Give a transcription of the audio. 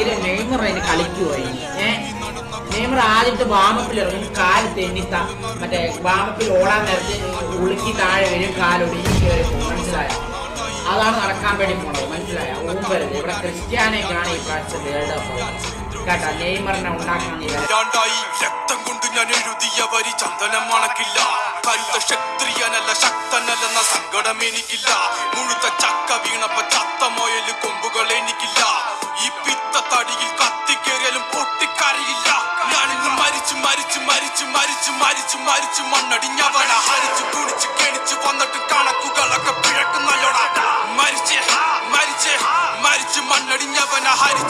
Neymar അതിന് കളിക്കുവോ Neymar ആദ്യത്തെ വാമപ്പിൽ ഇറങ്ങും, കാല് തെന്നിത്ത മറ്റേ വാമപ്പിൽ ഓടാൻ നേരത്തെ ഉളുക്കി താഴെ വരും, കാലൊടിഞ്ഞ് കയറി പോകും. മനസ്സിലായോ? അതാണ് നടക്കാൻ വേണ്ടി പോണത്. മനസ്സിലായോ? ഊമ്പരുത്. ഇവിടെ ക്രിസ്ത്യാനൊക്കെയാണ് ഈ പ്രാവശ്യം വേൾഡ് കപ്പ് കേട്ടാ. നെയ്മറിനെ ഉണ്ടാക്കണം. രക്തം കൊണ്ട് ഞാൻ എഴുതിയ വരി ചന്ദനം മണക്കില്ല. കരുത്ത ക്ഷത്രിയനല്ല ശക്തനല്ലെന്ന സങ്കടം എനിക്കില്ല. മുഴുത്ത ചക്ക വീണപ്പ ചത്ത മൊയല് കൊമ്പുകൾ എനിക്കില്ല. ഈ പിത്ത തടിയിൽ കത്തിക്കേറിയാലും പൊട്ടിക്കറിയില്ല. ഞാനിന്ന് മരിച്ചു മരിച്ചു മരിച്ചു മരിച്ചു മരിച്ചു മരിച്ചു മണ്ണടിഞ്ഞവന ഹരിച്ചു കുടിച്ച് കെണിച്ചു വന്നിട്ട് കണക്കുകളൊക്കെ പിഴക്കുന്നല്ലോടാ. മരിച്ചേ മരിച്ചേ മരിച്ചു മണ്ണടിഞ്ഞവന ഹരിച്ചു